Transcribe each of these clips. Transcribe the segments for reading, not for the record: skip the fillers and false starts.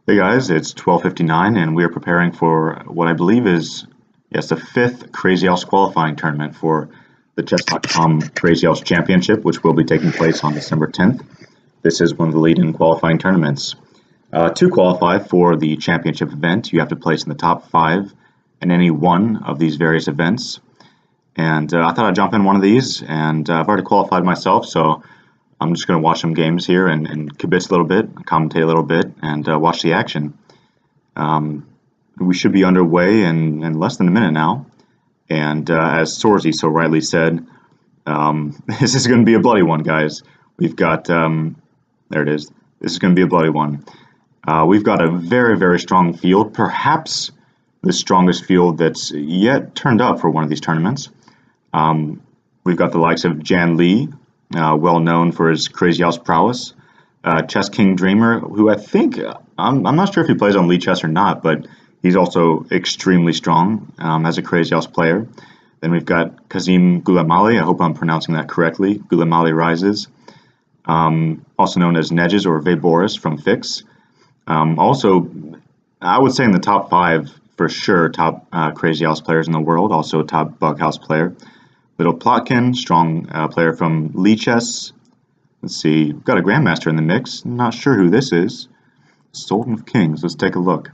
Hey guys, it's 12:59 and we are preparing for what I believe is, yes, the fifth Crazyhouse qualifying tournament for the Chess.com Crazyhouse Championship, which will be taking place on December 10th. This is one of the leading qualifying tournaments. To qualify for the championship event, you have to place in the top 5 in any one of these various events. And I thought I'd jump in one of these, and I've already qualified myself, so I'm just going to watch some games here and kibitz a little bit, commentate a little bit, and watch the action. We should be underway in less than a minute now. And as Sorzy so rightly said, this is going to be a bloody one, guys. We've got, there it is. This is going to be a bloody one. We've got a very, very strong field, perhaps the strongest field that's yet turned up for one of these tournaments. We've got the likes of Jan Lee, well known for his Crazyhouse prowess. Chess King Dreamer, who I think, I'm not sure if he plays on Lee Chess or not, but he's also extremely strong as a Crazyhouse player. Then we've got Kazim Gulamali, I hope I'm pronouncing that correctly, Gulamali Rises, also known as Nedges or Veboris from Fix. Also, I would say in the top 5 for sure, top Crazyhouse players in the world, also top Bughouse player. Little Plotkin, strong player from Lee Chess. Let's see, we've got a Grandmaster in the mix. I'm not sure who this is. Sultan of Kings, let's take a look.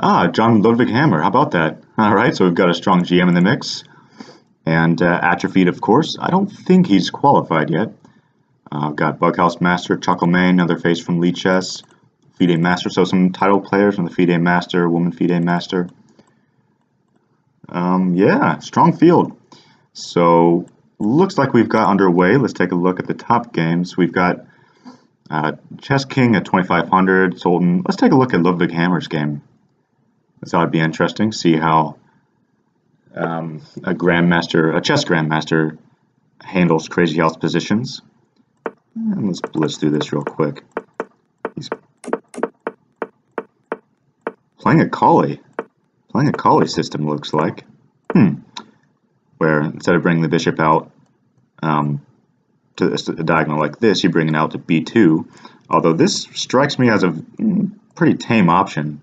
John Ludwig Hammer, how about that? Alright, so we've got a strong GM in the mix. And Atrophied, of course. I don't think he's qualified yet. I've got Bughouse Master, Chucklemane, another face from Lee Chess. FIDE Master, so some title players from the FIDE Master, Woman FIDE Master. Yeah, strong field. So, looks like we've got underway. Let's take a look at the top games. We've got Chess King at 2500, Sultan. Let's take a look at Ludwig Hammer's game. I thought it'd be interesting, see how a chess grandmaster handles Crazyhouse positions. And let's blitz through this real quick. He's playing a Collie. Playing a Collie system, looks like. Where instead of bringing the bishop out to a diagonal like this, you bring it out to b2. Although this strikes me as a pretty tame option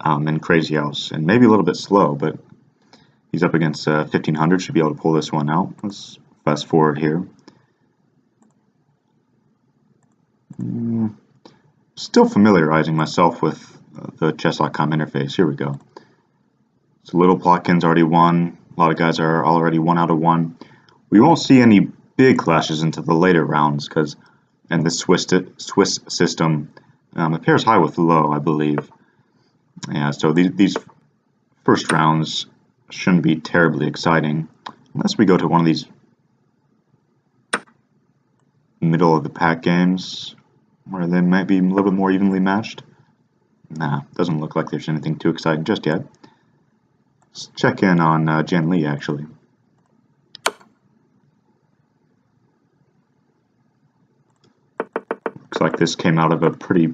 in Crazyhouse, and maybe a little bit slow, but he's up against 1500, should be able to pull this one out. Let's fast forward here. Still familiarizing myself with the chess.com interface. Here we go. So Little Plotkin's already won. A lot of guys are already 1 out of 1. We won't see any big clashes into the later rounds because in the Swiss system, it pairs high with low, I believe. Yeah, so these first rounds shouldn't be terribly exciting unless we go to one of these middle of the pack games where they might be a little bit more evenly matched. Nah, doesn't look like there's anything too exciting just yet. Let's check in on Jan Lee, actually. Looks like this came out of a pretty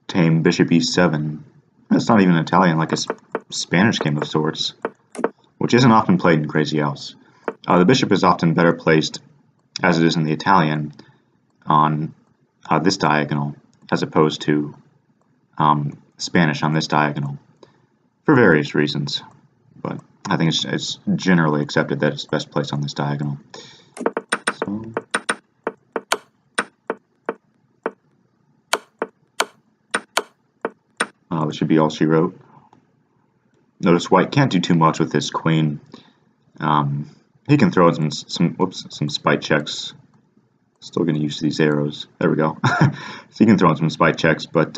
tame bishop e7. It's not even Italian, like a Spanish game of sorts, which isn't often played in Crazyhouse. The bishop is often better placed, as it is in the Italian, on this diagonal, as opposed to Spanish on this diagonal. For various reasons, but I think it's generally accepted that it's best placed on this diagonal. So, this should be all she wrote. Notice White can't do too much with this queen. He can throw in some spite checks. Still going to use these arrows. There we go. So he can throw in some spite checks, but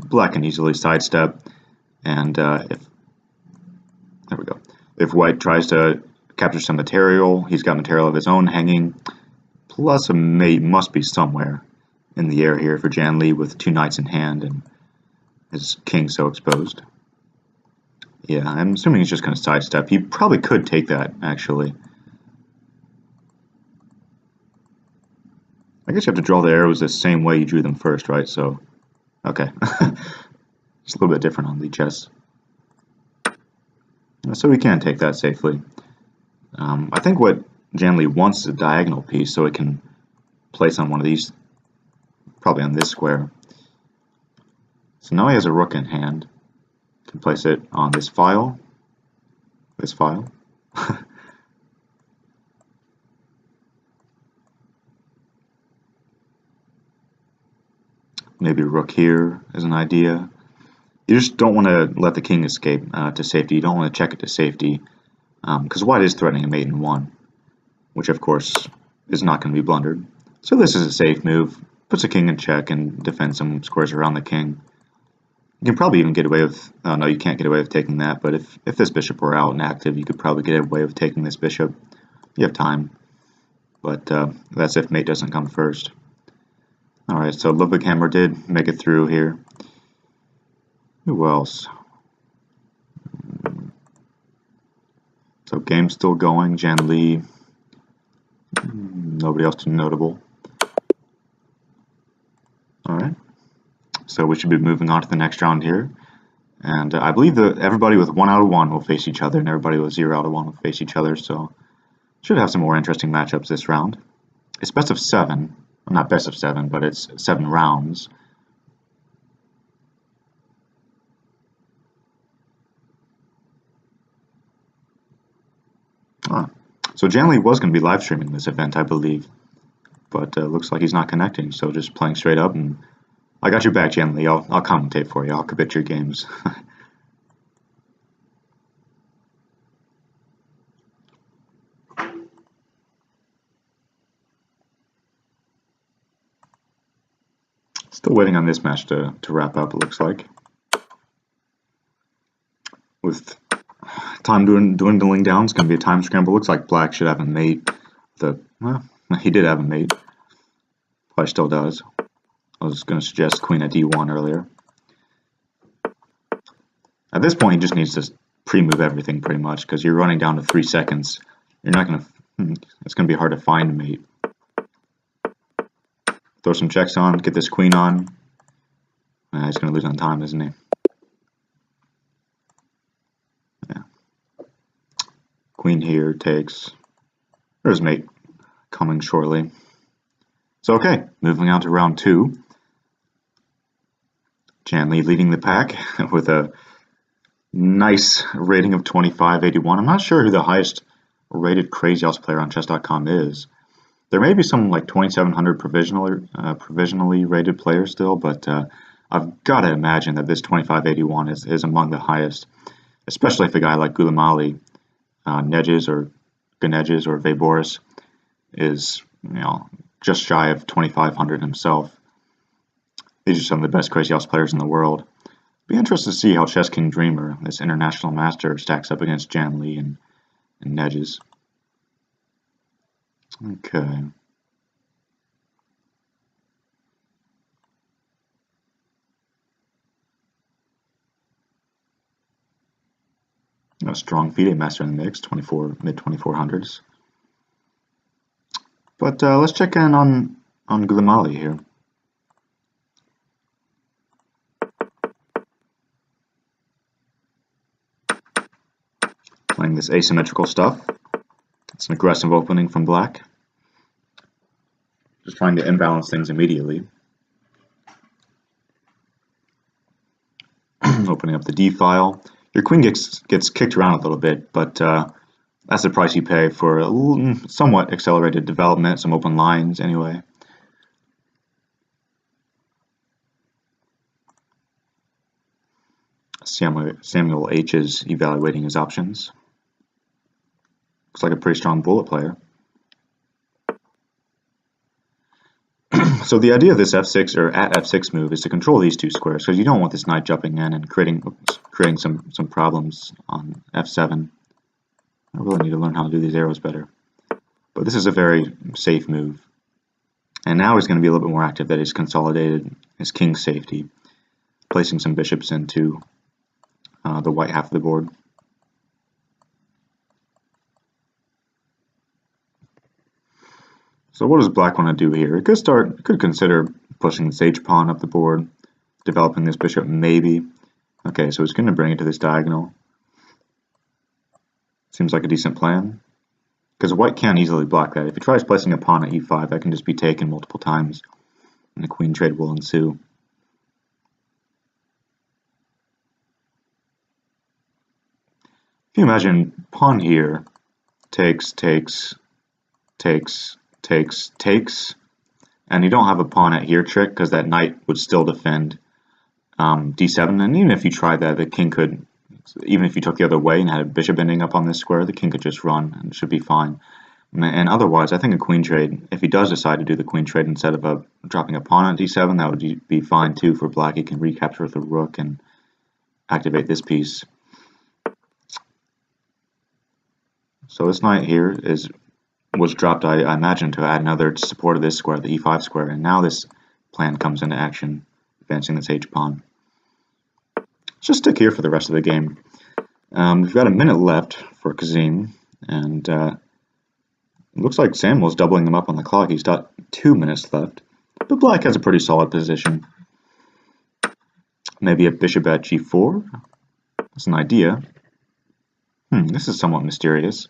Black can easily sidestep. And there we go. If White tries to capture some material, he's got material of his own hanging. Plus a mate must be somewhere in the air here for Jan Lee with 2 knights in hand and his king so exposed. Yeah, I'm assuming he's just going to sidestep. He probably could take that, actually. I guess you have to draw the arrows the same way you drew them first, right? So, okay. Just a little bit different on Lee Chess. So we can take that safely. I think what Jan Lee wants is a diagonal piece so it can place on one of these probably on this square. So now he has a rook in hand. Can place it on this file. This file. Maybe rook here is an idea. You just don't want to let the king escape to safety. You don't want to check it to safety because white is threatening a mate in 1, which of course is not going to be blundered. So this is a safe move. Puts a king in check and defends some squares around the king. You can probably even get away with, no, you can't get away with taking that, but if this bishop were out and active, you could probably get away with taking this bishop. You have time, but that's if mate doesn't come first. Alright, so Ludwig Hammer did make it through here. Who else? So game's still going. Jan Lee. Nobody else too notable. Alright. So we should be moving on to the next round here. And I believe that everybody with 1 out of 1 will face each other, and everybody with 0 out of 1 will face each other. So should have some more interesting matchups this round. It's best of 7. Well, not best of 7, but it's 7 rounds. So Jan Lee was going to be live streaming this event, I believe, but looks like he's not connecting. So just playing straight up, and I got your back, Jan Lee. I'll commentate for you. I'll commit your games. Still waiting on this match to wrap up. It looks like, with time dwindling down, it's going to be a time scramble. Looks like black should have a mate. Well, he did have a mate. Probably still does. I was going to suggest queen at d1 earlier. At this point, he just needs to pre-move everything pretty much, because you're running down to 3 seconds. You're not going to. It's going to be hard to find a mate. Throw some checks on. Get this queen on. He's going to lose on time, isn't he? Queen here takes. There's mate coming shortly. So okay, moving on to round 2. Jan Lee leading the pack with a nice rating of 2581. I'm not sure who the highest rated Crazyhouse player on chess.com is. There may be some like 2700 provisionally rated players still, but I've got to imagine that this 2581 is among the highest, especially if a guy like Gulamali, Nedges or Ganedges or Veboris is, just shy of 2500 himself. These are some of the best Crazyhouse players in the world. Be interested to see how Chess King Dreamer, this international master, stacks up against Jan Lee and Nedges. Okay. A strong FIDE master in the mix, mid-2400s. But let's check in on Gulamali here. Playing this asymmetrical stuff. It's an aggressive opening from black. Just trying to imbalance things immediately. Opening up the D file. Your queen gets kicked around a little bit, but that's the price you pay for a somewhat accelerated development, some open lines anyway. Samuel H is evaluating his options. Looks like a pretty strong bullet player. So the idea of this f6 or at f6 move is to control these 2 squares, because you don't want this knight jumping in and creating some problems on f7. I really need to learn how to do these arrows better. But this is a very safe move. And now he's going to be a little bit more active, that he's consolidated his king's safety, placing some bishops into the white half of the board. So what does black want to do here? It could consider pushing this h pawn up the board, developing this bishop maybe. Okay, so it's going to bring it to this diagonal. Seems like a decent plan, because white can't easily block that. If he tries placing a pawn at e5, that can just be taken multiple times. and a queen trade will ensue. If you imagine pawn here takes, and you don't have a pawn at here trick because that knight would still defend d7, and even if you tried that, the king could, even if you took the other way and had a bishop ending up on this square, the king could just run and it should be fine. And otherwise, I think a queen trade, if he does decide to do the queen trade instead of dropping a pawn at d7, that would be fine too for black. He can recapture with the rook and activate this piece. So this knight here was dropped, I imagine, to add another support of this square, the e5 square, and now this plan comes into action, advancing this h-pawn. Let's just stick here for the rest of the game. We've got a minute left for Kazim, and it looks like Samuel's doubling them up on the clock. He's got 2 minutes left, but black has a pretty solid position. Maybe a bishop at g4? That's an idea. This is somewhat mysterious.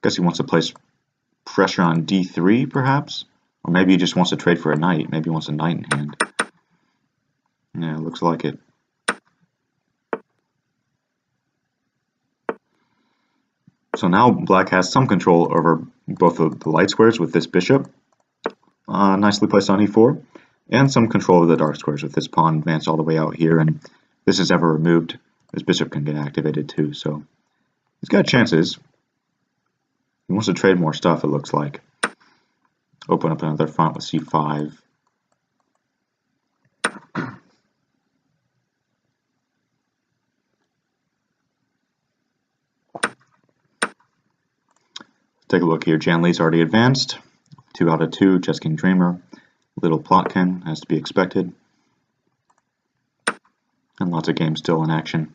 Guess he wants to place pressure on d3, perhaps? Or maybe he just wants to trade for a knight. Maybe he wants a knight in hand. Yeah, looks like it. So now black has some control over both of the light squares with this bishop, nicely placed on e4, and some control over the dark squares with this pawn advanced all the way out here, and this is ever removed. This bishop can get activated too, so he's got chances. He wants to trade more stuff, it looks like. Open up another front with c5. Take a look here. Jan Lee's already advanced. 2 out of 2. Chess King Dreamer. Little Plotkin, as to be expected. And lots of games still in action.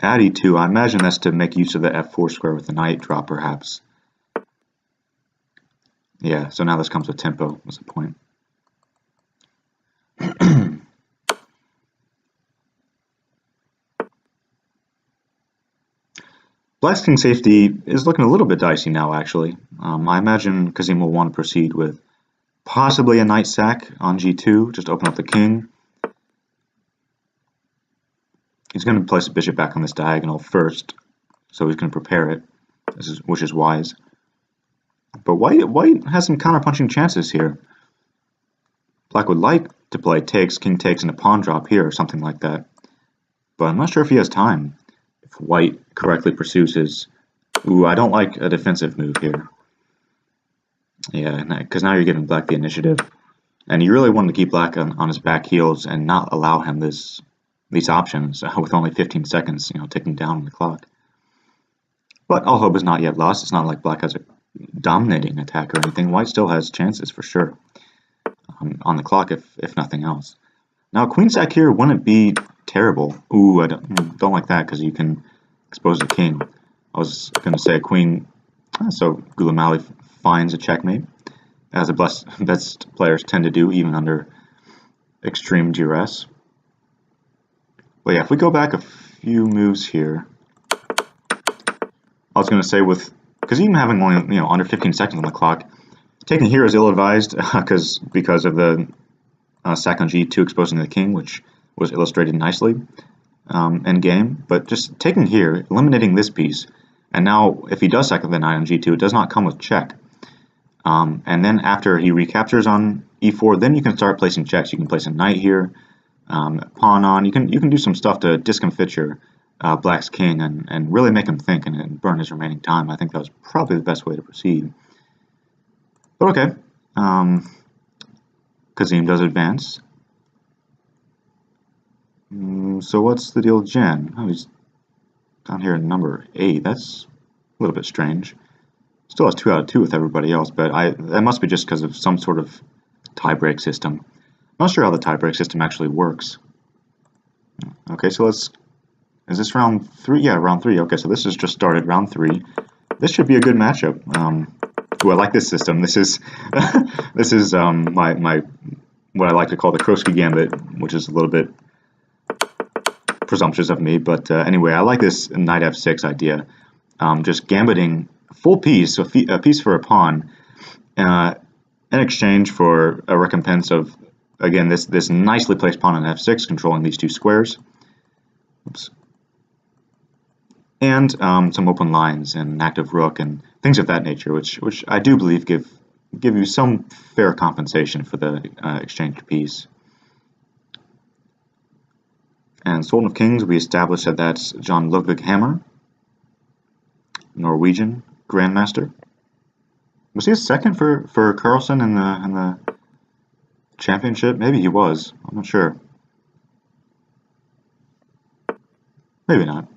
At e2, I imagine that's to make use of the f4 square with the knight drop, perhaps. Yeah, so now this comes with tempo, was the point. Black's king safety is looking a little bit dicey now, actually. I imagine Kazim will want to proceed with possibly a knight sack on g2, just open up the king. He's going to place a bishop back on this diagonal first, so he's going to prepare it, which is wise. But white has some counterpunching chances here. Black would like to play takes, king takes, and a pawn drop here, or something like that. But I'm not sure if he has time. If white correctly pursues his... Ooh, I don't like a defensive move here. Yeah, because now you're giving black the initiative. And you really wanted to keep black on his back heels and not allow him these options with only 15 seconds, ticking down on the clock. But all hope is not yet lost. It's not like black has a dominating attack or anything. White still has chances for sure on the clock, if nothing else. Now, queen sack here wouldn't be terrible. Ooh, I don't like that because you can expose the king. I was going to say a queen, so Gulamali finds a checkmate, as the best players tend to do, even under extreme duress. But yeah, if we go back a few moves here, I was going to say because even having only under 15 seconds on the clock, taking here is ill-advised because of the sack on g2 exposing the king, which was illustrated nicely in game. But just taking here, eliminating this piece, and now if he does sack the knight on g2, it does not come with check. And then after he recaptures on e4, then you can start placing checks. You can place a knight here, pawn on. You can do some stuff to discomfiture black's king and really make him think and burn his remaining time. I think that was probably the best way to proceed. But okay, Kazim does advance. So what's the deal with Jan? Oh, he's down here in number 8. That's a little bit strange. Still has 2 out of 2 with everybody else, but that must be just because of some sort of tie-break system. I'm not sure how the tie-break system actually works. Okay, so is this round 3? Yeah, round 3. Okay, so this has just started, round 3. This should be a good matchup. Ooh, I like this system. This is this is my what I like to call the Krosky Gambit, which is a little bit presumptuous of me, but anyway, I like this knight f6 idea. Just gambiting full piece, so a piece for a pawn, in exchange for a recompense of, again, this nicely placed pawn on f6, controlling these two squares. Oops. And some open lines and an active rook and things of that nature, which I do believe give you some fair compensation for the exchanged piece. And Sultan of Kings, we established that that's John Ludwig Hammer, Norwegian Grandmaster. Was he a second for Carlsen in the championship? Maybe he was. I'm not sure. Maybe not.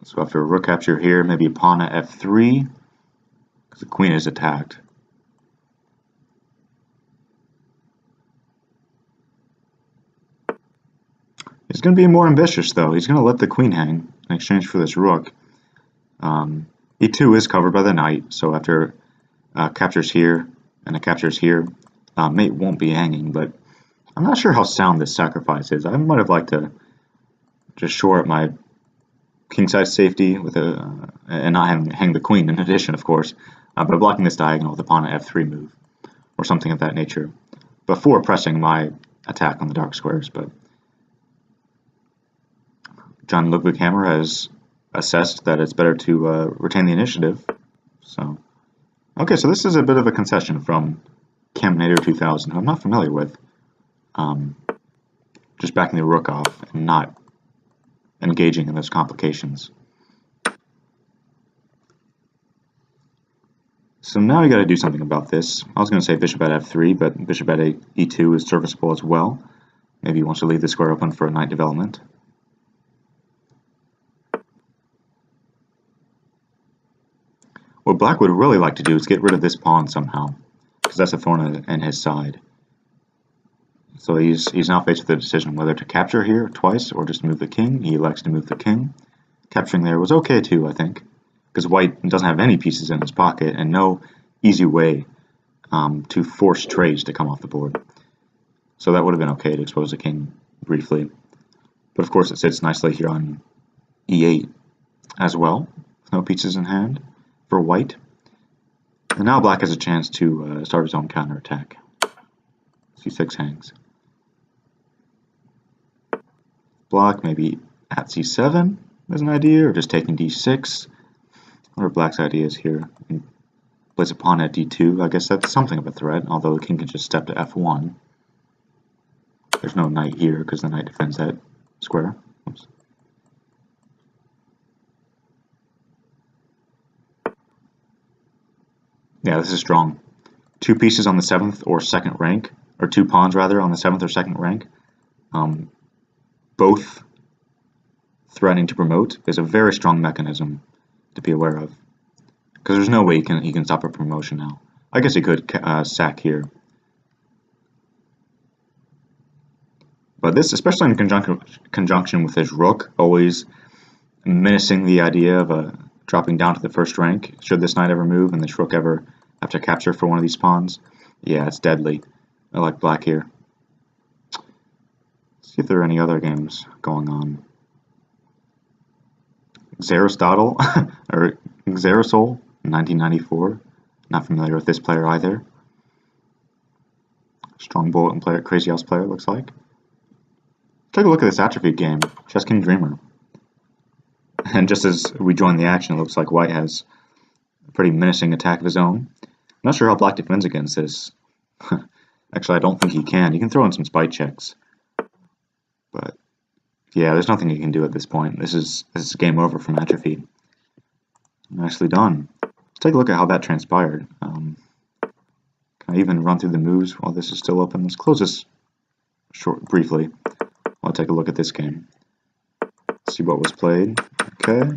So after a rook capture here, maybe a pawn at f3, because the queen is attacked. He's going to be more ambitious, though. He's going to let the queen hang in exchange for this rook. E2 is covered by the knight, so after captures here and a captures here, mate won't be hanging, but I'm not sure how sound this sacrifice is. I might have liked to just shore up my kingside safety with and not hang the queen in addition, of course, by blocking this diagonal with a pawn at f3 move or something of that nature before pressing my attack on the dark squares. But John Ludwig Hammer has assessed that it's better to retain the initiative. So, okay, so this is a bit of a concession from Caminator 2000, who I'm not familiar with. Just backing the rook off and not engaging in those complications. So now you got to do something about this. I was going to say bishop at f3, but bishop at e2 is serviceable as well. Maybe he wants to leave the square open for a knight development. What black would really like to do is get rid of this pawn somehow, because that's a thorn in his side. So he's now faced with the decision whether to capture here twice or just move the king. He elects to move the king. Capturing there was okay too, I think, because white doesn't have any pieces in his pocket and no easy way to force trades to come off the board. So that would have been okay to expose the king briefly. But of course it sits nicely here on e8 as well, with no pieces in hand for white. And now black has a chance to start his own counterattack. c6 hangs. Block maybe at c7 as an idea, or just taking d6. What are black's ideas here? Place a pawn at d2. I guess that's something of a threat, although the king can just step to f1. There's no knight here because the knight defends that square. Oops. Yeah, this is strong. Two pieces on the 7th or 2nd rank, or two pawns rather on the 7th or 2nd rank, both threatening to promote, is a very strong mechanism to be aware of. Because there's no way he can stop a promotion now. I guess he could sack here. But this, especially in conjunction with his rook, always menacing the idea of dropping down to the 1st rank, should this knight ever move and this rook ever have to capture for one of these pawns. Yeah, it's deadly. I like black here. Let's see if there are any other games going on. Xerostodle, or Xerosol, 1994. Not familiar with this player either. Strong bulletin player, Crazyhouse player, looks like. Take a look at this atrophied game, Chess King Dreamer. And just as we join the action, it looks like white has a pretty menacing attack of his own. I'm not sure how black defends against this. Actually, I don't think he can. He can throw in some spite checks. But yeah, there's nothing he can do at this point. This is game over from atrophy. Nicely done. Let's take a look at how that transpired. Can I even run through the moves while this is still open? Let's close this briefly. I'll take a look at this game. See what was played. Okay.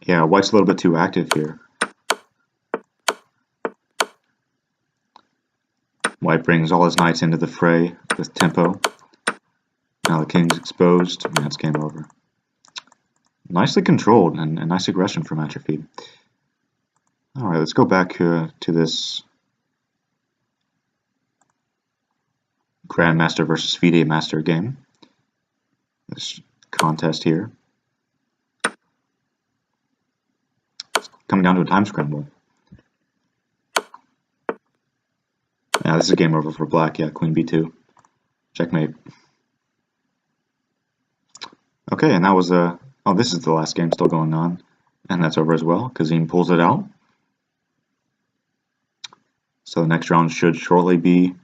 Yeah, white's a little bit too active here. White brings all his knights into the fray with tempo. king's exposed, and that's game over. Nicely controlled and nice aggression from Atrophy. Alright, let's go back to this Grandmaster versus FIDE Master game. This contest here. It's coming down to a time scramble. Yeah, this is game over for black. Yeah, queen b2. Checkmate. Okay, and that was oh, this is the last game still going on. And that's over as well. Kazim pulls it out. So the next round should shortly be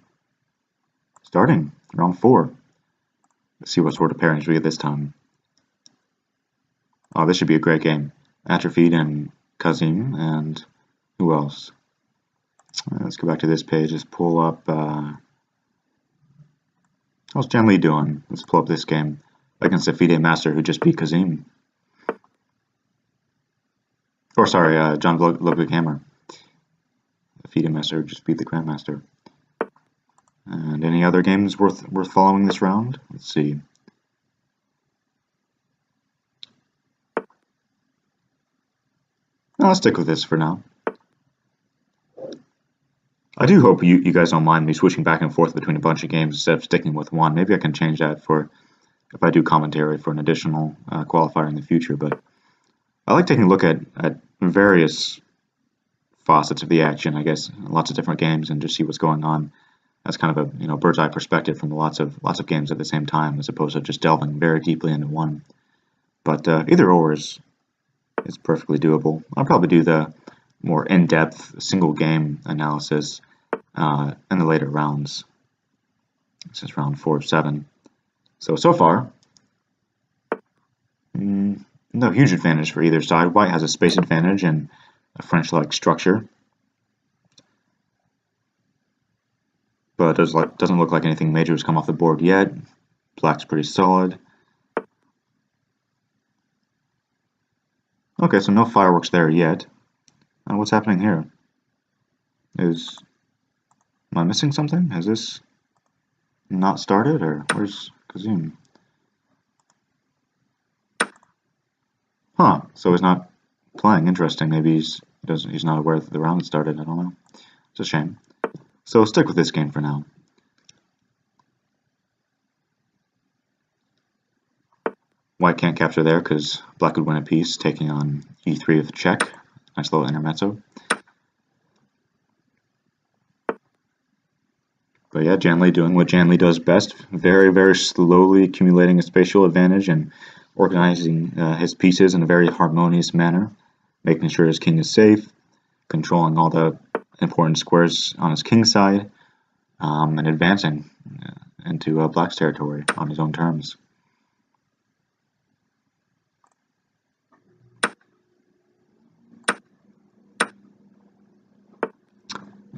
starting. Round 4. Let's see what sort of pairings we get this time. Oh, this should be a great game. Atrophied and Kazim, and who else? Let's go back to this page. Let's pull up. How's Jan Lee doing? Let's pull up this game against the FIDE Master who just beat Kazim. Or sorry, John Ludwig Hammer. The FIDE Master who just beat the Grandmaster. And any other games worth following this round? Let's see. No, I'll stick with this for now. I do hope you guys don't mind me switching back and forth between a bunch of games instead of sticking with one. Maybe I can change that for if I do commentary for an additional qualifier in the future. But I like taking a look at various facets of the action, I guess, lots of different games, and just see what's going on. That's kind of a bird's eye perspective from lots of games at the same time, as opposed to just delving very deeply into one. But either or is perfectly doable. I'll probably do the more in-depth single game analysis in the later rounds. This is round 4 of 7. So far, no huge advantage for either side. White has a space advantage and a French-like structure, but doesn't look like anything major has come off the board yet. Black's pretty solid. Okay, so no fireworks there yet. What's happening here? Am I missing something? Has this not started, or where's Kazim? Huh, so he's not playing. Interesting. Maybe he's not aware that the round had started. I don't know. It's a shame. So we'll stick with this game for now. White can't capture there because black would win a piece, taking on e3 of check. Nice little intermezzo. But yeah, Jan Lee doing what Jan Lee does best. Very, very slowly accumulating a spatial advantage and organizing his pieces in a very harmonious manner. Making sure his king is safe. Controlling all the important squares on his king side. And advancing into black's territory on his own terms.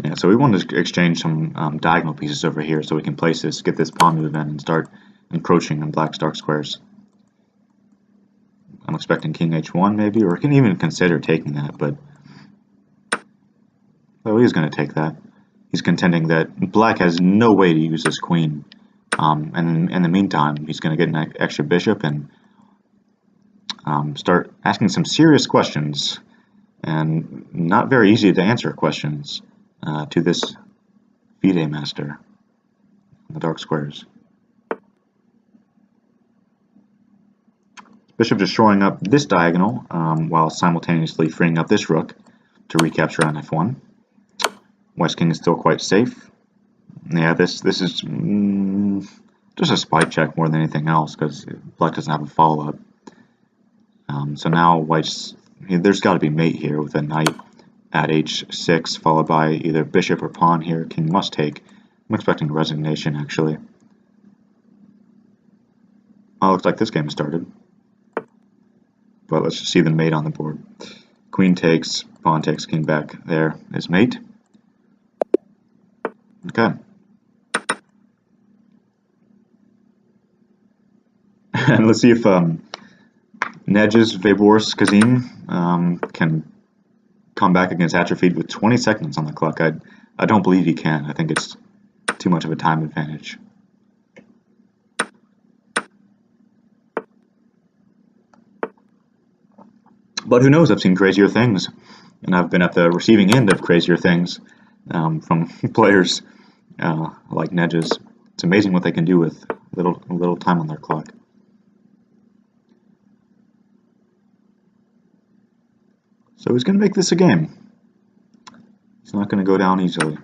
Yeah, so we want to exchange some diagonal pieces over here so we can place this, get this pawn move in, and start encroaching on black's dark squares. I'm expecting king h1 maybe, or can even consider taking that, but he is going to take that. He's contending that black has no way to use his queen, and in the meantime, he's going to get an extra bishop and start asking some serious questions, and not very easy to answer questions. To this FIDE Master, the dark squares. Bishop just shoring up this diagonal while simultaneously freeing up this rook to recapture on f1. White's king is still quite safe. Yeah, this is just a spite check more than anything else because black doesn't have a follow-up. So now there's got to be mate here with a knight at h6, followed by either bishop or pawn here. King must take. I'm expecting resignation, actually. Oh, looks like this game has started. But let's just see the mate on the board. Queen takes, pawn takes, king back. There is mate. Okay. And let's see if Nedges Vebors Kazim can come back against Atrophied with 20 seconds on the clock. I don't believe he can. I think it's too much of a time advantage. But who knows? I've seen crazier things, and I've been at the receiving end of crazier things from players like Nedges. It's amazing what they can do with little time on their clock. So he's going to make this a game. He's not going to go down easily.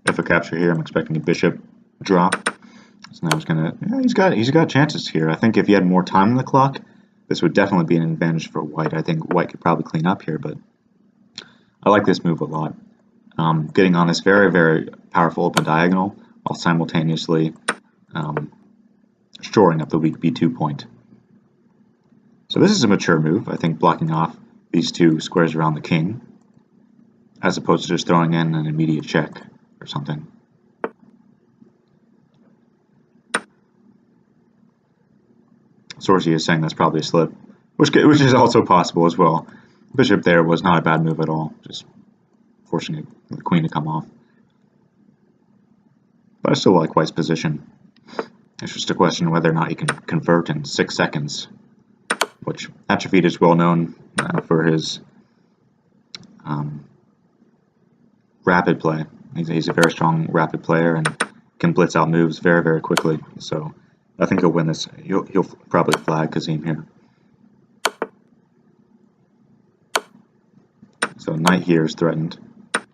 If a capture here, I'm expecting a bishop drop. So now he's going to, yeah, he's got chances here. I think if he had more time on the clock, this would definitely be an advantage for white. I think white could probably clean up here, but I like this move a lot. Getting on this very, very powerful open diagonal while simultaneously shoring up the weak b2 point. So this is a mature move, I think, blocking off these two squares around the king, as opposed to just throwing in an immediate check or something. Sorcy is saying that's probably a slip, which is also possible as well. Bishop there was not a bad move at all, just forcing the queen to come off. But I still like white's position. It's just a question of whether or not he can convert in 6 seconds, which Atrophied is well known for his rapid play. He's a very strong rapid player and can blitz out moves very, very quickly. So I think he'll win this. He'll probably flag Kazim here. So knight here is threatened.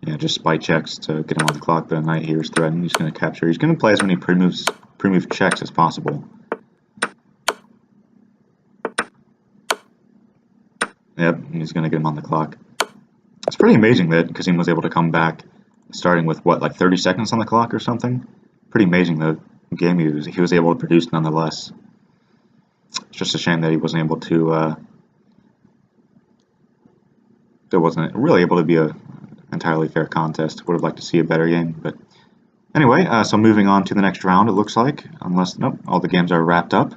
Yeah, just spy checks to get him on the clock. The knight here is threatened. He's going to capture. He's going to play as many pre-move checks as possible. Yep, he's going to get him on the clock. It's pretty amazing that Kazim was able to come back, starting with what, like 30 seconds on the clock or something. Pretty amazing the game he was able to produce nonetheless. It's just a shame that he wasn't able to. That wasn't really able to be a entirely fair contest. Would have liked to see a better game, but anyway. So moving on to the next round, it looks like, unless nope, all the games are wrapped up.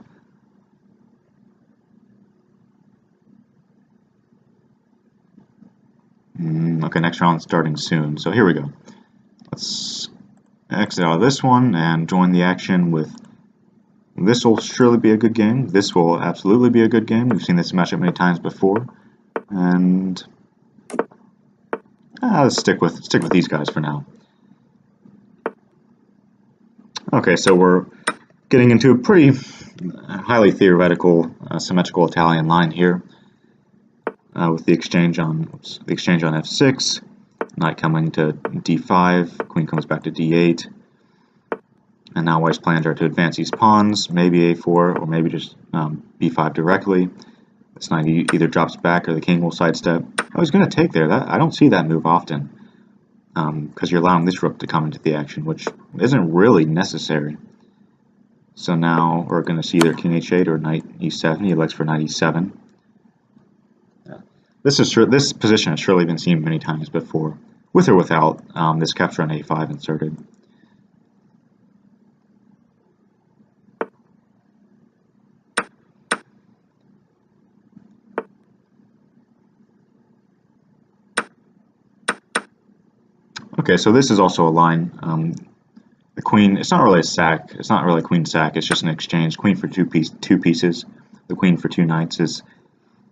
Okay, next round starting soon. So here we go. Let's exit out of this one and join the action with. This will surely be a good game. This will absolutely be a good game. We've seen this matchup many times before, and let's stick with these guys for now. Okay, so we're getting into a pretty highly theoretical symmetrical Italian line here, with the exchange on f6, knight coming to d5, queen comes back to d8, and now white's plans are to advance these pawns, maybe a4 or maybe just b5 directly. This knight either drops back or the king will sidestep. I was going to take there. I don't see that move often, because you're allowing this rook to come into the action, which isn't really necessary. So now we're going to see either king h8 or knight e7. He elects for knight e7. This position has surely been seen many times before, with or without this capture on a5 inserted. Okay, so this is also a line. The queen, it's not really a sack, it's not really a queen sack, it's just an exchange. Queen for two pieces, the queen for 2 knights is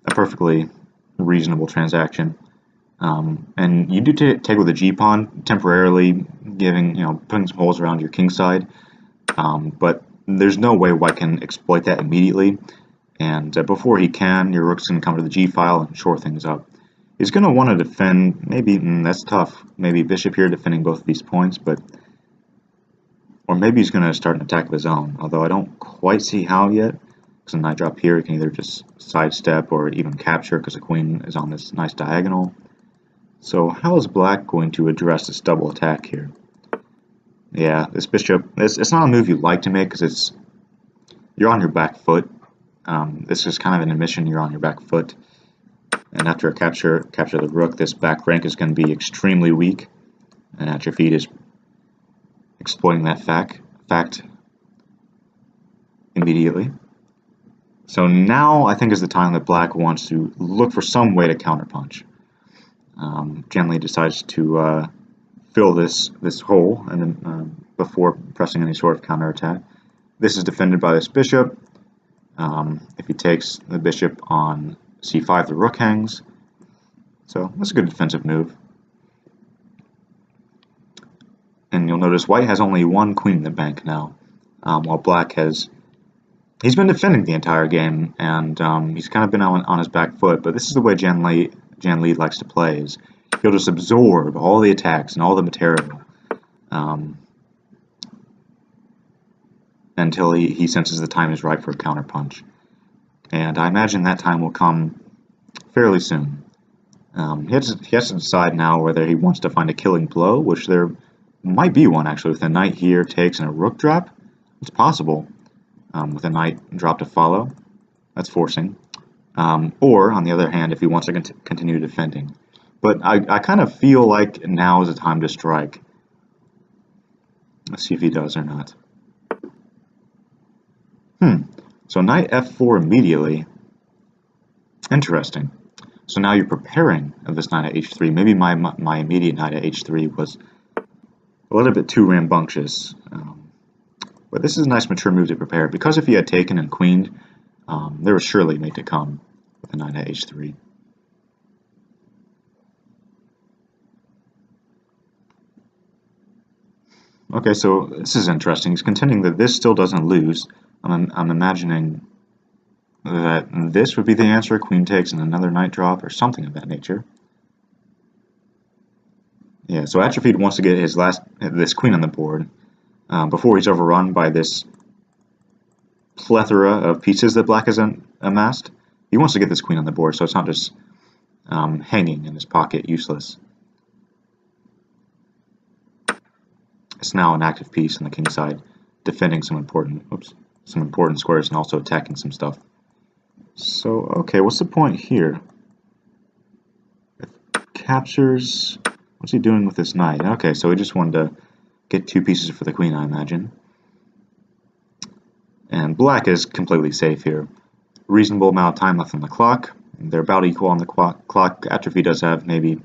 a perfectly reasonable transaction. And you do take with a g-pawn, temporarily giving, putting some holes around your king side, but there's no way white can exploit that immediately. And before he can, your rook's going to come to the g-file and shore things up. He's going to want to defend, maybe, that's tough, maybe bishop here defending both of these points, or maybe he's going to start an attack of his own, although I don't quite see how yet, because a knight drop here, he can either just sidestep or even capture, because the queen is on this nice diagonal. So how is black going to address this double attack here? Yeah, this bishop, it's not a move you like to make, because you're on your back foot. This is kind of an admission you're on your back foot. And after a capture the rook, this back rank is going to be extremely weak, and Atrophied is exploiting that fact immediately. So now I think is the time that black wants to look for some way to counterpunch. Generally decides to fill this hole, and then before pressing any sort of counterattack. this is defended by this bishop. If he takes the bishop on c5, the rook hangs. So that's a good defensive move. And you'll notice white has only one queen in the bank now, while black he's been defending the entire game, and he's kind of been on his back foot. But this is the way Jan Lee likes to play, is he'll just absorb all the attacks and all the material until he senses the time is right for a counterpunch. And I imagine that time will come fairly soon. He has to decide now whether he wants to find a killing blow, which there might be one actually, with a knight here takes and a rook drop. It's possible, with a knight drop to follow. That's forcing. Or, on the other hand, if he wants to continue defending. But I kind of feel like now is the time to strike. Let's see if he does or not. So knight f4 immediately. Interesting. So now you're preparing of this knight at h3. Maybe my immediate knight at h3 was a little bit too rambunctious. But this is a nice mature move to prepare, because if he had taken and queened, there was surely mate to come with a knight at h3. Okay, so this is interesting. He's contending that this still doesn't lose. I'm imagining that this would be the answer. Queen takes and another knight drop or something of that nature. Yeah, so Atrophied wants to get this queen on the board before he's overrun by this plethora of pieces that black has amassed. He wants to get this queen on the board so it's not just hanging in his pocket, useless. It's now an active piece on the king side, defending some important squares and also attacking some stuff. So, okay, what's the point here? If captures, what's he doing with this knight? Okay, so he just wanted to get two pieces for the queen, I imagine. And black is completely safe here. Reasonable amount of time left on the clock. They're about equal on the clock. Atrophy does have maybe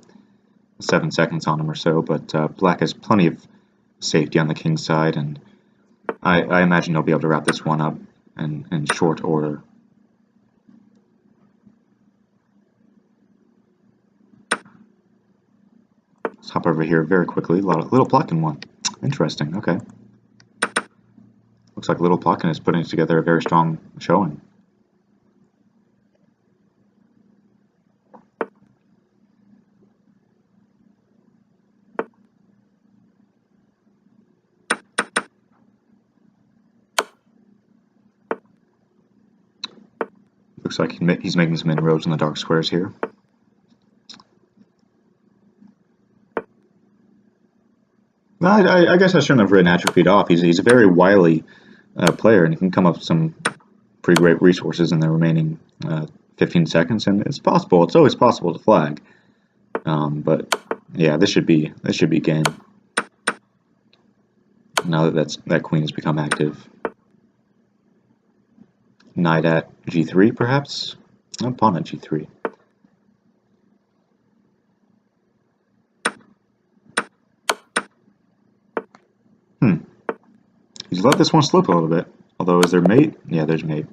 7 seconds on him or so, but black has plenty of safety on the king side, and I imagine he'll be able to wrap this one up in short order. Let's hop over here very quickly. Little Plotkin one. Interesting, okay. Looks like Little Plotkin is putting together a very strong showing. Looks like he's making some inroads in the dark squares here. I guess I shouldn't have written Atrophied off. He's a very wily player, and he can come up with some pretty great resources in the remaining 15 seconds, and it's possible. It's always possible to flag. But yeah, this should be game. Now that queen has become active. Knight at g3, perhaps? No, pawn at g3. He's let this one slip a little bit. Although, is there mate? Yeah, there's mate.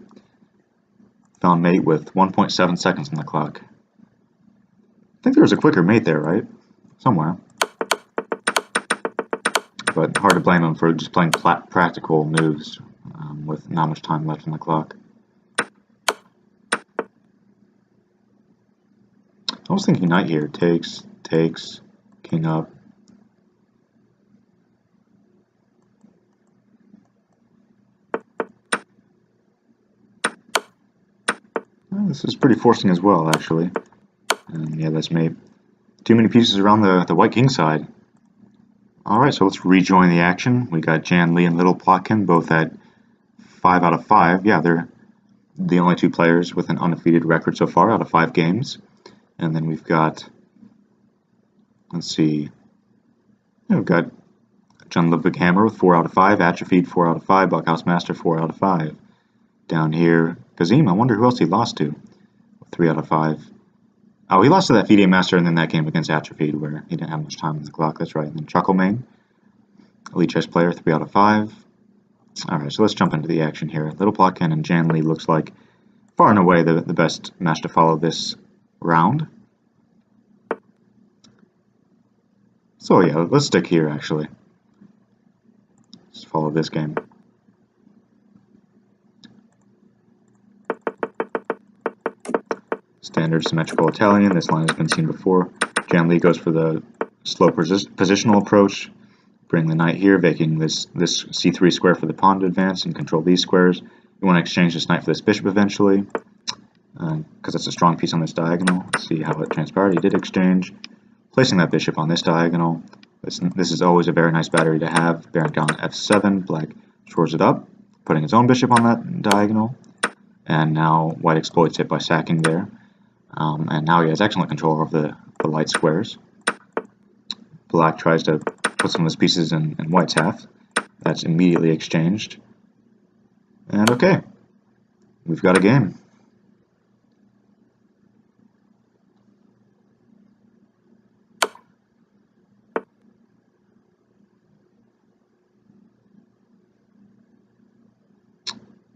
Found mate with 1.7 seconds on the clock. I think there was a quicker mate there, right? Somewhere. But hard to blame him for just playing practical moves with not much time left on the clock. I was thinking knight here. Takes, king up. This is pretty forcing as well, actually. And yeah, that's mate. Too many pieces around the white king side. Alright, so let's rejoin the action. We got Jan Lee and Little Plotkin both at 5 out of 5. Yeah, they're the only two players with an undefeated record so far out of 5 games. And then we've got, let's see, we've got John Ludwig Hammer with 4 out of 5, Atrophied 4 out of 5, Buckhouse Master 4 out of 5. Down here, Kazim, I wonder who else he lost to. 3 out of 5. Oh, he lost to that FIDE Master and then that game against Atrophied where he didn't have much time on the clock, that's right. And then Chucklemane, elite chess player, 3 out of 5. Alright, so let's jump into the action here. Little Plotkin and Jan Lee looks like far and away the best match to follow this round. So yeah, let's stick here actually. Just follow this game. Standard symmetrical Italian. This line has been seen before. Jan Lee goes for the slow positional approach. Bring the knight here, vacating this c3 square for the pawn to advance and control these squares. You want to exchange this knight for this bishop eventually, because it's a strong piece on this diagonal. Let's see how it transpired. He did exchange, placing that bishop on this diagonal. This is always a very nice battery to have. Bearing down f7, black shores it up, putting his own bishop on that diagonal, and now white exploits it by sacking there. And now he has excellent control of the light squares. Black tries to put some of his pieces in white's half. That's immediately exchanged. And okay, we've got a game.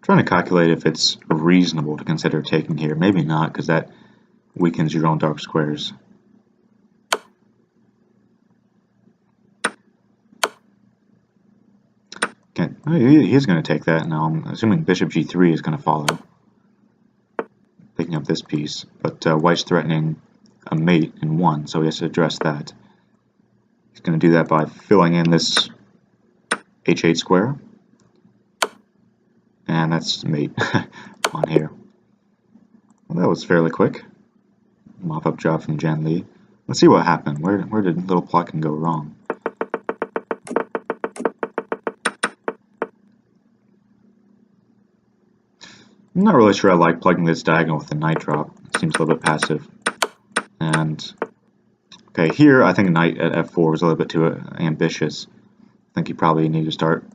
Trying to calculate if it's reasonable to consider taking here. Maybe not, because that weakens your own dark squares. Okay, he is going to take that. Now I'm assuming bishop g3 is going to follow, picking up this piece. But white's threatening a mate in 1, so he has to address that. He's going to do that by filling in this h8 square. And that's mate on here. Well, that was fairly quick. Mop-up job from Jan Lee. Let's see what happened. Where did Little Plotkin go wrong? I'm not really sure I like plugging this diagonal with the knight drop. It seems a little bit passive. And okay, here I think knight at f4 was a little bit too ambitious. I think you probably need to start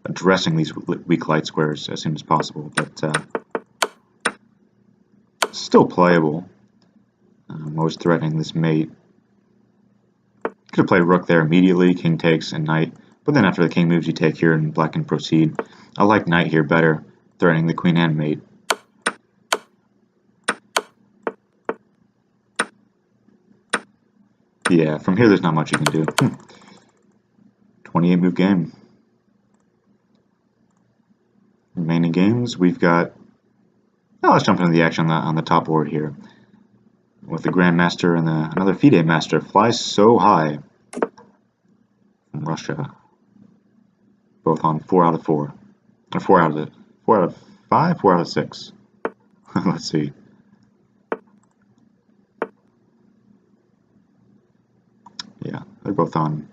addressing these weak light squares as soon as possible, but still playable. I was threatening this mate. Could have played rook there immediately, king takes and knight, but then after the king moves you take here and black can proceed. I like knight here better, threatening the queen and mate. Yeah, from here there's not much you can do. 28 move game. Remaining games, we've got... Now let's jump into the action on the top board here. With the Grandmaster and another FIDE Master. Flies so high from Russia. Both on 4 out of 4. Or 4 out of 5? 4 out of 6. Let's see. Yeah, they're both on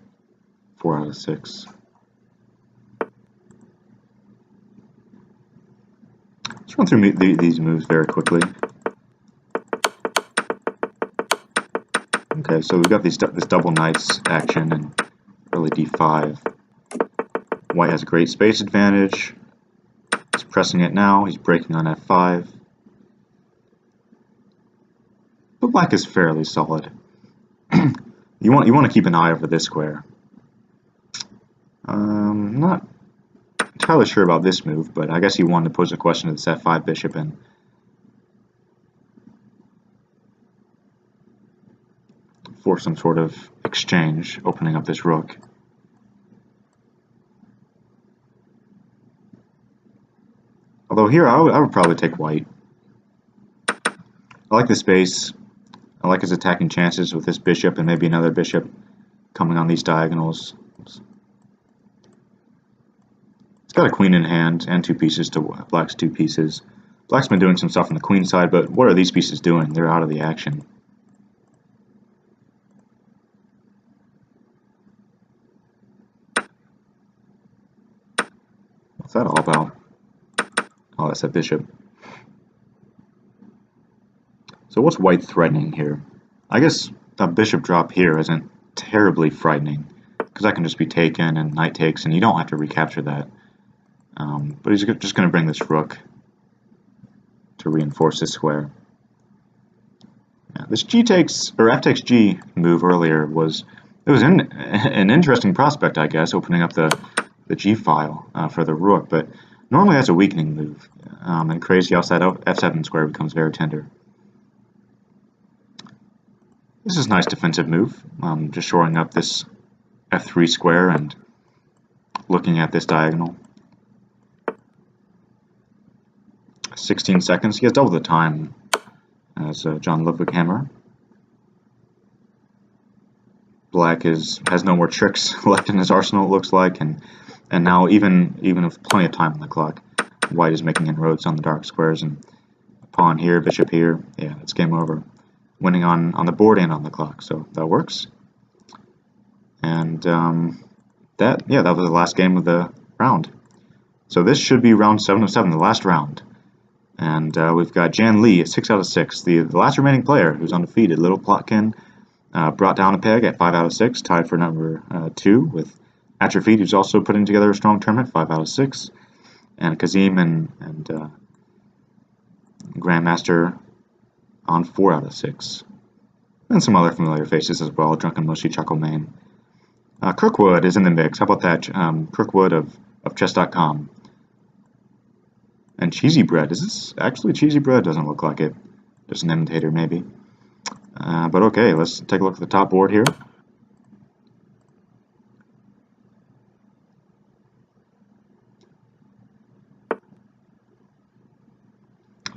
4 out of 6. Let's run through these moves very quickly. Okay, so we've got this double knights action and early d5. White has a great space advantage. He's pressing it now. He's breaking on f5. But black is fairly solid. You want to keep an eye over this square. Not entirely sure about this move, but I guess he wanted to pose a question to this f5 bishop and for some sort of exchange, opening up this rook. Although here I would probably take white. I like the space. I like his attacking chances with this bishop and maybe another bishop coming on these diagonals. It's got a queen in hand and 2 pieces to black's 2 pieces. Black's been doing some stuff on the queen side, but what are these pieces doing? They're out of the action. What's that all about? Oh, that's a bishop. So what's white threatening here? I guess a bishop drop here isn't terribly frightening, because that can just be taken and knight takes, and you don't have to recapture that. But he's just going to bring this rook to reinforce this square. Yeah, this g takes, or f takes g move earlier was an interesting prospect, I guess, opening up the the G file for the rook, but normally that's a weakening move. And Crazyhouse, that F7 square becomes very tender. This is a nice defensive move, just shoring up this F3 square and looking at this diagonal. 16 seconds. He has double the time as John Ludwig Hammer. Black has no more tricks left in his arsenal, it looks like, and now even with plenty of time on the clock, White is making inroads on the dark squares, and pawn here, bishop here. Yeah, it's game over. Winning on the board and on the clock, so that works. And that was the last game of the round. So this should be round 7 of 7, the last round. And we've got Jan Lee at 6 out of 6, the last remaining player who's undefeated. Little Plotkin brought down a peg at 5 out of 6, tied for number 2 with Atrophied, who's also putting together a strong tournament, 5 out of 6. And Kazim and Grandmaster on 4 out of 6. And some other familiar faces as well, Drunken Mushy, Chuckle Main. Crookwood is in the mix. How about that? Crookwood of chess.com. And Cheesy Bread. Is this actually Cheesy Bread? Doesn't look like it. Just an imitator, maybe. But okay, let's take a look at the top board here.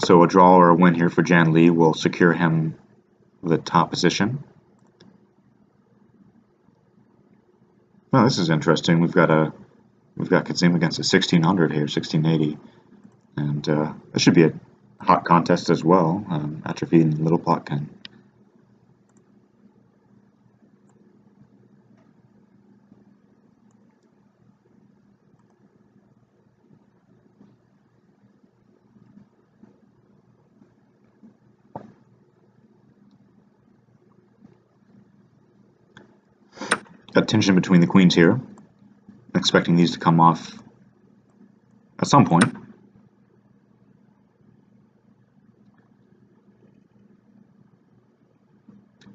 So a draw or a win here for Jan Lee will secure him the top position. Well, this is interesting. We've got Kazim against a 1600 here, 1680, and this should be a hot contest as well. Atrophy and Little Plotkin. Got tension between the queens here. Expecting these to come off at some point.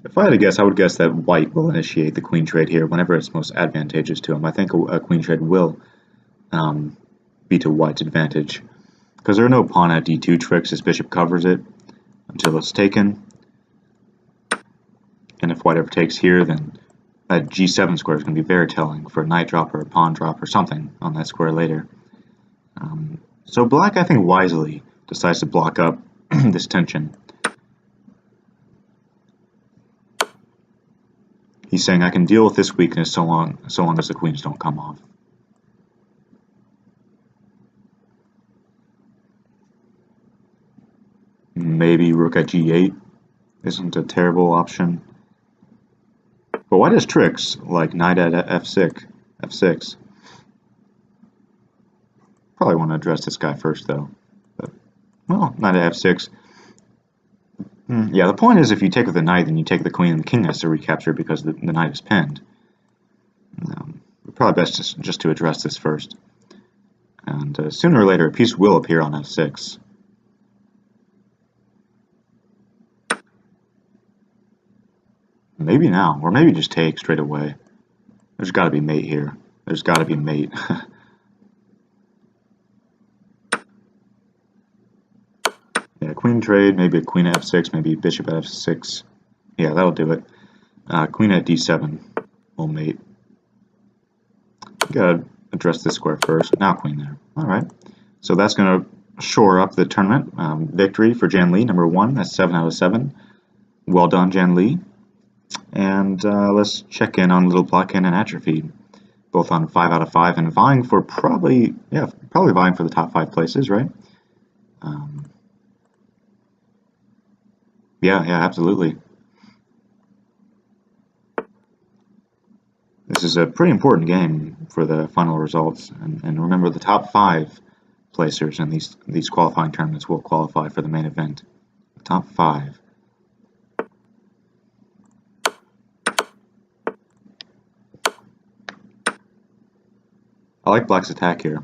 If I had to guess, I would guess that White will initiate the queen trade here whenever it's most advantageous to him. I think a queen trade will be to White's advantage, because there are no pawn at d2 tricks. His bishop covers it until it's taken. And if White ever takes here, then that g7 square is going to be very telling for a knight drop or a pawn drop or something on that square later. So Black, I think, wisely decides to block up this tension. He's saying, I can deal with this weakness so long as the queens don't come off. Maybe rook at g8 isn't a terrible option. But White has tricks like knight at f6. Probably want to address this guy first, though. But, well, knight at f6. Yeah, the point is, if you take with the knight, then you take the queen, and the king has to recapture because the knight is pinned. Probably best just to address this first. And sooner or later, a piece will appear on f6. Maybe now, or maybe just take straight away. There's got to be mate here. There's got to be mate. Yeah, queen trade, maybe a queen at f6, maybe bishop at f6. Yeah, that'll do it. Queen at d7 will mate. Gotta address this square first. Now queen there. Alright. So that's going to shore up the tournament. Victory for Jan Lee, number 1. That's 7 out of 7. Well done, Jan Lee. And let's check in on Little Plotkin and Atrophy, both on 5 out of 5 and vying for probably vying for the top 5 places, right? Yeah, absolutely. This is a pretty important game for the final results, and remember, the top 5 placers in these qualifying tournaments will qualify for the main event. The top 5. I like Black's attack here.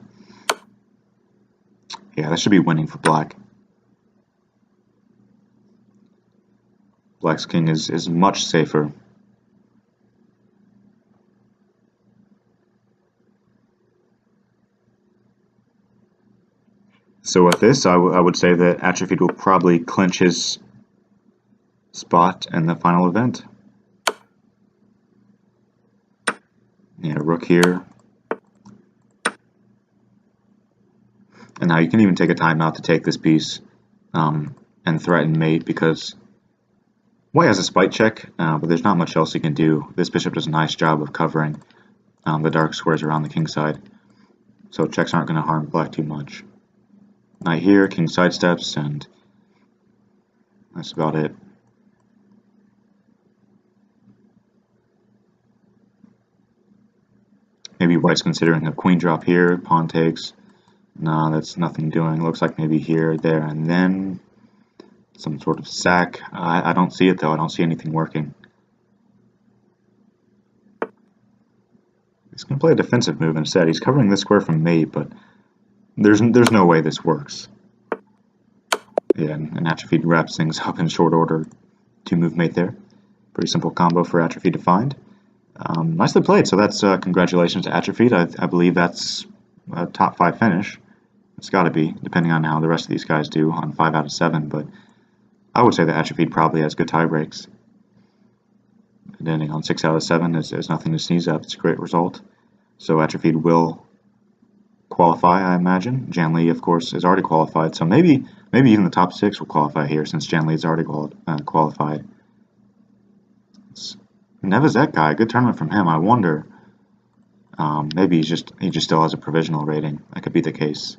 Yeah, that should be winning for Black. Black's king is much safer. So with this, I would say that Atrophied will probably clinch his spot in the final event. Yeah, rook here. And now you can even take a timeout to take this piece and threaten mate, because white has a spite check, but there's not much else he can do. This bishop does a nice job of covering the dark squares around the king side, so checks aren't going to harm black too much. Knight here, king sidesteps, and that's about it. Maybe white's considering a queen drop here, pawn takes. No, that's nothing doing. Looks like maybe here, there, and then some sort of sack. I don't see it though. I don't see anything working. He's going to play a defensive move instead. He's covering this square from mate, but there's no way this works. Yeah, and Atrophied wraps things up in short order. Two-move mate there. Pretty simple combo for Atrophied to find. Nicely played. So that's congratulations to Atrophied. I believe that's a top 5 finish. It's got to be, depending on how the rest of these guys do on 5 out of 7. But I would say that Atrophied probably has good tie breaks. And ending on 6 out of 7 is nothing to sneeze at. It's a great result. So Atrophied will qualify, I imagine. Jan Lee, of course, is already qualified. So maybe even the top 6 will qualify here, since Jan Lee is already qualified. Nevezet guy, good tournament from him. I wonder, maybe he just still has a provisional rating. That could be the case.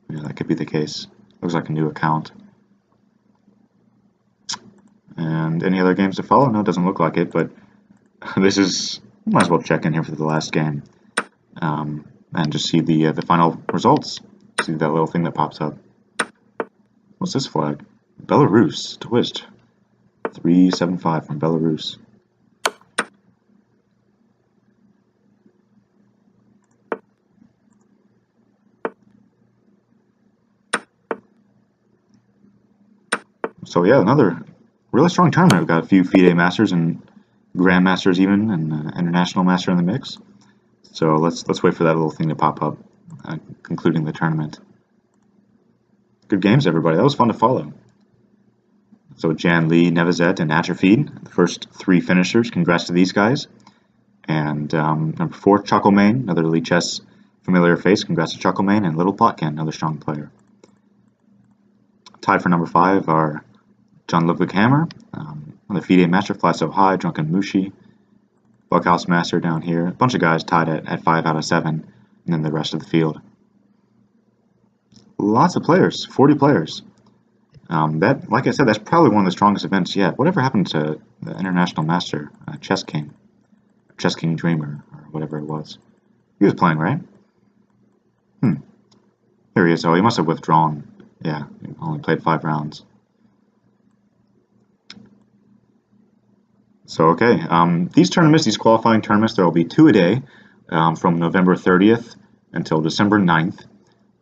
Yeah, that could be the case. Looks like a new account. And any other games to follow? No, it doesn't look like it, but this is, might as well check in here for the last game, and just see the final results. See that little thing that pops up. What's this flag? Belarus, twist. 375 from Belarus. So yeah, another really strong tournament. We've got a few FIDE Masters and Grandmasters even, and International Master in the mix. So let's wait for that little thing to pop up, concluding the tournament. Good games, everybody. That was fun to follow. So Jan Lee, Nevezet, and Atrophied, the first 3 finishers. Congrats to these guys. And number 4, Chucklemane, another Lichess familiar face. Congrats to Chucklemane. And Little Plotkin, another strong player. Tied for number 5 are John Ludwig Hammer, another FIDE Master, Fly So High, Drunken Mushi, Buckhouse Master down here. A bunch of guys tied at 5 out of 7, and then the rest of the field. Lots of players, 40 players. That, like I said, that's probably one of the strongest events yet. Whatever happened to the International Master, Chess King Dreamer, or whatever it was? He was playing, right? Here he is. Oh, he must have withdrawn. Yeah, he only played 5 rounds. So, okay, these tournaments, these qualifying tournaments, there will be 2 a day from November 30th until December 9th.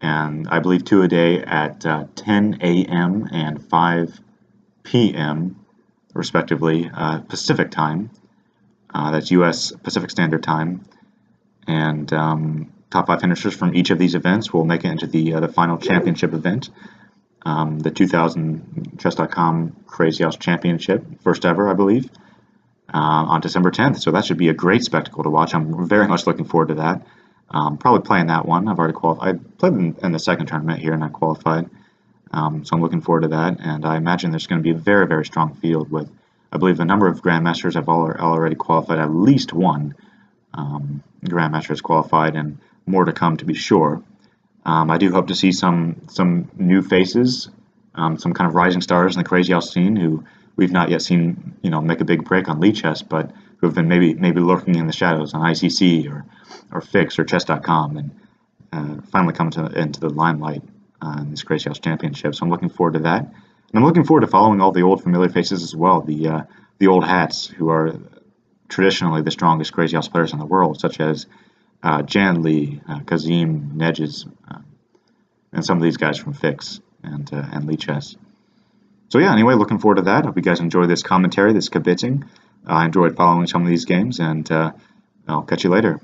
And I believe 2 a day at 10 a.m. and 5 p.m. respectively, Pacific time. That's U.S. Pacific Standard Time. And top 5 finishers from each of these events will make it into the final championship event, the 2000 Chess.com Crazyhouse Championship, first ever, I believe, on December 10th. So that should be a great spectacle to watch. I'm very much looking forward to that. Probably playing that one. I've already qualified. I played in the second tournament here and I qualified. So I'm looking forward to that. And I imagine there's going to be a very, very strong field with, I believe, a number of Grandmasters have already qualified. At least one Grandmaster has qualified, and more to come to be sure. I do hope to see some new faces, some kind of rising stars in the Crazyhouse scene who we've not yet seen, make a big break on Lichess, but who have been maybe lurking in the shadows on ICC or Fix or Chess.com, and finally come into the limelight in this Crazyhouse Championship. So I'm looking forward to that, and I'm looking forward to following all the old familiar faces as well, the old hats who are traditionally the strongest Crazyhouse players in the world, such as Jan Lee, Kazim, Nedges, and some of these guys from Fix and Lichess. So yeah, anyway, looking forward to that. Hope you guys enjoy this commentary, this kibitzing. I enjoyed following some of these games, and I'll catch you later.